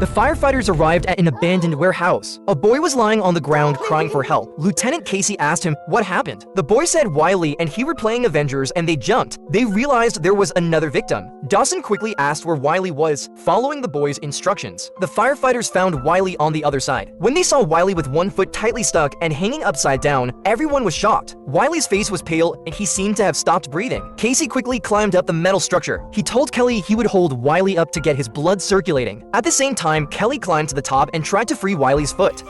The firefighters arrived at an abandoned warehouse. A boy was lying on the ground crying for help. Lieutenant Casey asked him what happened. The boy said Wiley and he were playing Avengers and they jumped. They realized there was another victim. Dawson quickly asked where Wiley was, following the boy's instructions. The firefighters found Wiley on the other side. When they saw Wiley with one foot tightly stuck and hanging upside down, everyone was shocked. Wiley's face was pale and he seemed to have stopped breathing. Casey quickly climbed up the metal structure. He told Kelly he would hold Wiley up to get his blood circulating. At the same time, Kelly climbed to the top and tried to free Wiley's foot.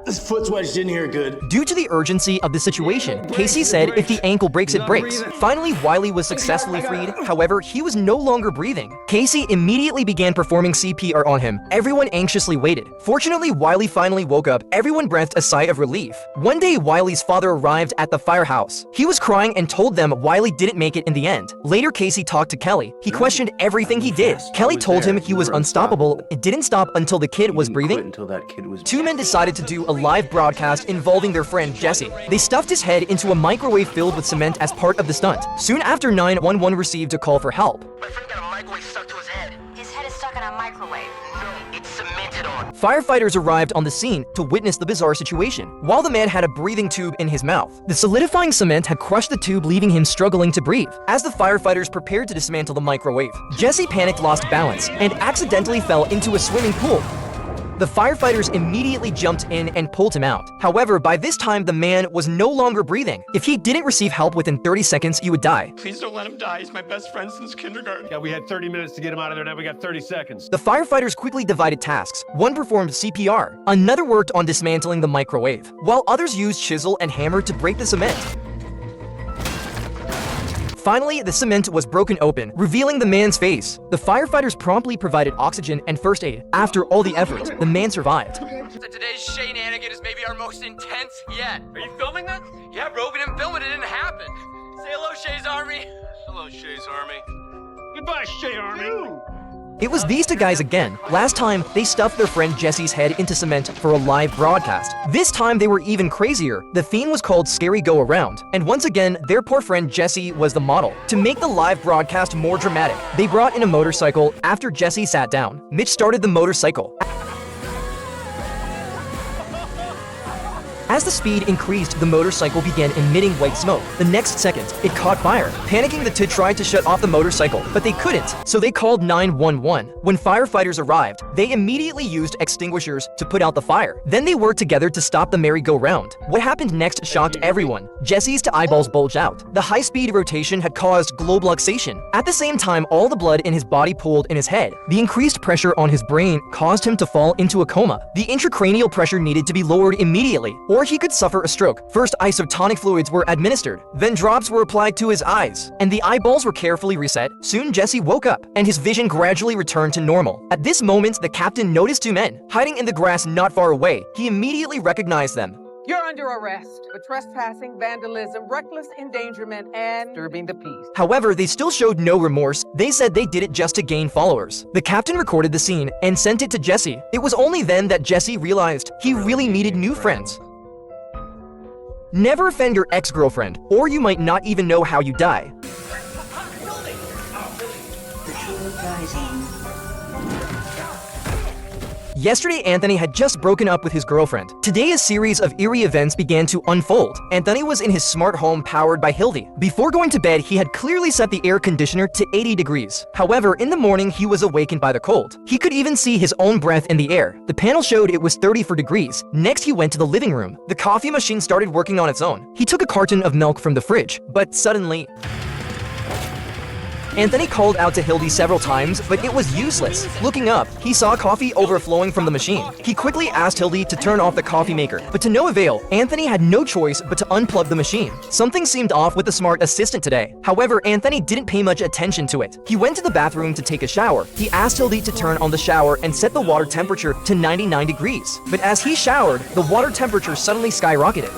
This foot's wedged in here good. Due to the urgency of the situation, Casey said if the ankle breaks, it breaks. Finally, Wiley was successfully freed. However, he was no longer breathing. Casey immediately began performing CPR on him. Everyone anxiously waited. Fortunately, Wiley finally woke up. Everyone breathed a sigh of relief. One day, Wiley's father arrived at the firehouse. He was crying and told them Wiley didn't make it in the end. Later, Casey talked to Kelly. He questioned everything he did. Kelly told him he was unstoppable. It didn't stop until the kid was breathing. Two men decided to do a live broadcast involving their friend Jesse. They stuffed his head into a microwave filled with cement as part of the stunt. Soon after, 911 received a call for help. My friend got a microwave stuck to his head. His head is stuck in a microwave. No, it's cemented on. Firefighters arrived on the scene to witness the bizarre situation. While the man had a breathing tube in his mouth, the solidifying cement had crushed the tube, leaving him struggling to breathe. As the firefighters prepared to dismantle the microwave, Jesse panicked, lost balance, and accidentally fell into a swimming pool. The firefighters immediately jumped in and pulled him out. However, by this time, the man was no longer breathing. If he didn't receive help within 30 seconds, he would die. Please don't let him die. He's my best friend since kindergarten. Yeah, we had 30 minutes to get him out of there. Now we got 30 seconds. The firefighters quickly divided tasks. One performed CPR. Another worked on dismantling the microwave, while others used chisel and hammer to break the cement. Finally, the cement was broken open, revealing the man's face. The firefighters promptly provided oxygen and first aid. After all the effort, the man survived. So today's shenanigan is maybe our most intense yet. Are you filming that? Yeah, bro, we didn't film it. It didn't happen. Say hello, Shay's Army. Hello, Shay's Army. Goodbye, Shay Army. It was these two guys again. Last time, they stuffed their friend Jesse's head into cement for a live broadcast. This time, they were even crazier. The theme was called Scary Go Around. And once again, their poor friend Jesse was the model. To make the live broadcast more dramatic, they brought in a motorcycle. After Jesse sat down, Mitch started the motorcycle. As the speed increased, the motorcycle began emitting white smoke. The next second, it caught fire. Panicking, the two tried to shut off the motorcycle, but they couldn't, so they called 911. When firefighters arrived, they immediately used extinguishers to put out the fire. Then they worked together to stop the merry-go-round. What happened next shocked everyone. Jesse's eyeballs bulged out. The high-speed rotation had caused globe luxation. At the same time, all the blood in his body pooled in his head. The increased pressure on his brain caused him to fall into a coma. The intracranial pressure needed to be lowered immediately, or he could suffer a stroke. First, isotonic fluids were administered, then drops were applied to his eyes, and the eyeballs were carefully reset. Soon, Jesse woke up, and his vision gradually returned to normal. At this moment, the captain noticed two men hiding in the grass not far away. He immediately recognized them. You're under arrest for trespassing, vandalism, reckless endangerment, and disturbing the peace. However, they still showed no remorse. They said they did it just to gain followers. The captain recorded the scene and sent it to Jesse. It was only then that Jesse realized he really needed new friends. Never offend your ex-girlfriend, or you might not even know how you die. Yesterday, Anthony had just broken up with his girlfriend. Today, a series of eerie events began to unfold. Anthony was in his smart home powered by Hildy. Before going to bed, he had clearly set the air conditioner to 80 degrees. However, in the morning, he was awakened by the cold. He could even see his own breath in the air. The panel showed it was 34 degrees. Next, he went to the living room. The coffee machine started working on its own. He took a carton of milk from the fridge, but suddenly, Anthony called out to Hildy several times, but it was useless. Looking up, he saw coffee overflowing from the machine. He quickly asked Hildy to turn off the coffee maker, but to no avail. Anthony had no choice but to unplug the machine. Something seemed off with the smart assistant today. However, Anthony didn't pay much attention to it. He went to the bathroom to take a shower. He asked Hildy to turn on the shower and set the water temperature to 99 degrees. But as he showered, the water temperature suddenly skyrocketed.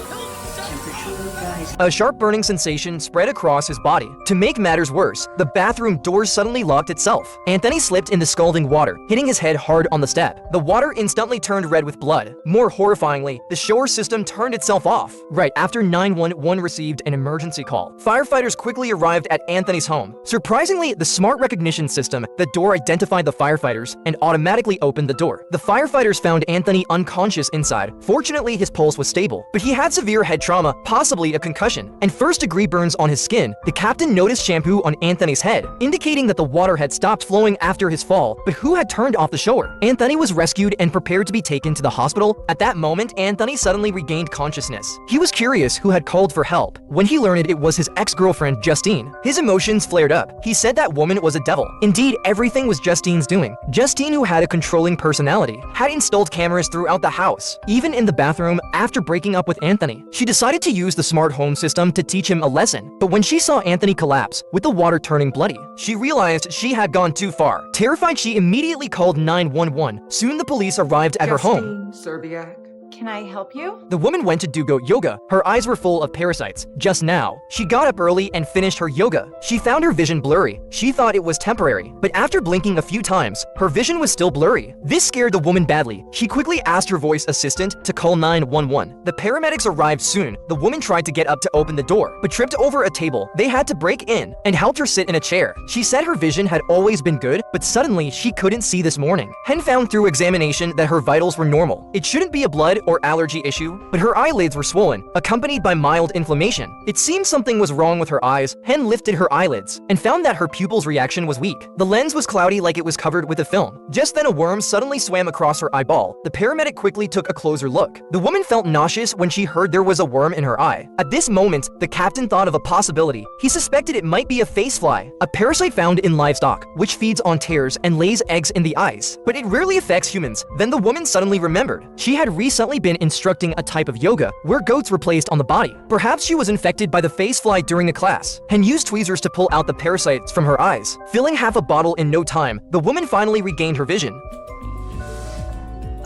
A sharp burning sensation spread across his body. To make matters worse, the bathroom door suddenly locked itself. Anthony slipped in the scalding water, hitting his head hard on the step. The water instantly turned red with blood. More horrifyingly, the shower system turned itself off. Right after 911 received an emergency call. Firefighters quickly arrived at Anthony's home. Surprisingly, the smart recognition system, the door identified the firefighters and automatically opened the door. The firefighters found Anthony unconscious inside. Fortunately, his pulse was stable, but he had severe head trauma, possibly a concussion, and first-degree burns on his skin. The captain noticed shampoo on Anthony's head, indicating that the water had stopped flowing after his fall, but who had turned off the shower? Anthony was rescued and prepared to be taken to the hospital. At that moment, Anthony suddenly regained consciousness. He was curious who had called for help. When he learned it was his ex-girlfriend, Justine, his emotions flared up. He said that woman was a devil. Indeed, everything was Justine's doing. Justine, who had a controlling personality, had installed cameras throughout the house, even in the bathroom. After breaking up with Anthony, she decided to use the smart home system to teach him a lesson. But when she saw Anthony collapse, with the water turning bloody, she realized she had gone too far. Terrified, she immediately called 911. Soon the police arrived at her home. Serbiak. Can I help you? The woman went to do yoga. Her eyes were full of parasites. Just now, she got up early and finished her yoga. She found her vision blurry. She thought it was temporary, but after blinking a few times, her vision was still blurry. This scared the woman badly. She quickly asked her voice assistant to call 911. The paramedics arrived soon. The woman tried to get up to open the door, but tripped over a table. They had to break in and helped her sit in a chair. She said her vision had always been good, but suddenly she couldn't see this morning. Hen found through examination that her vitals were normal. It shouldn't be a blood or allergy issue, but her eyelids were swollen, accompanied by mild inflammation. It seemed something was wrong with her eyes. Hen lifted her eyelids and found that her pupils' reaction was weak. The lens was cloudy, like it was covered with a film. Just then a worm suddenly swam across her eyeball. The paramedic quickly took a closer look. The woman felt nauseous when she heard there was a worm in her eye. At this moment, the captain thought of a possibility. He suspected it might be a facefly, a parasite found in livestock, which feeds on tares and lays eggs in the eyes. But it rarely affects humans. Then the woman suddenly remembered. She had recently been instructing a type of yoga where goats were placed on the body. Perhaps she was infected by the facefly during the class and used tweezers to pull out the parasites from her eyes. Filling half a bottle in no time, the woman finally regained her vision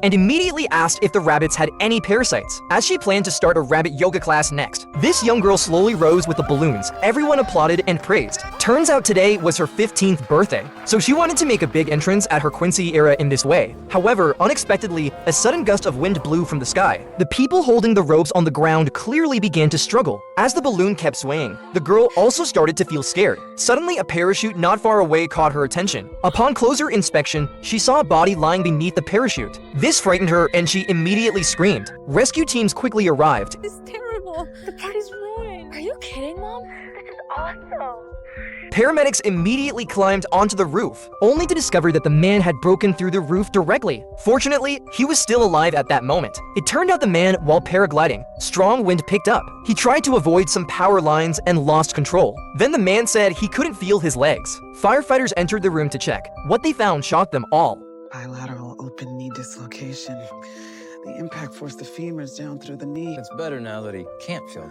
and immediately asked if the rabbits had any parasites, as she planned to start a rabbit yoga class next. This young girl slowly rose with the balloons. Everyone applauded and praised. Turns out today was her 15th birthday, so she wanted to make a big entrance at her Quincy era in this way. However, unexpectedly, a sudden gust of wind blew from the sky. The people holding the ropes on the ground clearly began to struggle. As the balloon kept swaying, the girl also started to feel scared. Suddenly, a parachute not far away caught her attention. Upon closer inspection, she saw a body lying beneath the parachute. This frightened her and she immediately screamed. Rescue teams quickly arrived. This is terrible. The party's ruined. Are you kidding, Mom? This is awesome. Paramedics immediately climbed onto the roof, only to discover that the man had broken through the roof directly. Fortunately, he was still alive at that moment. It turned out the man, while paragliding, strong wind picked up. He tried to avoid some power lines and lost control. Then the man said he couldn't feel his legs. Firefighters entered the room to check. What they found shocked them all. Bilateral open knee dislocation. The impact forced the femurs down through the knee. It's better now that he can't feel that.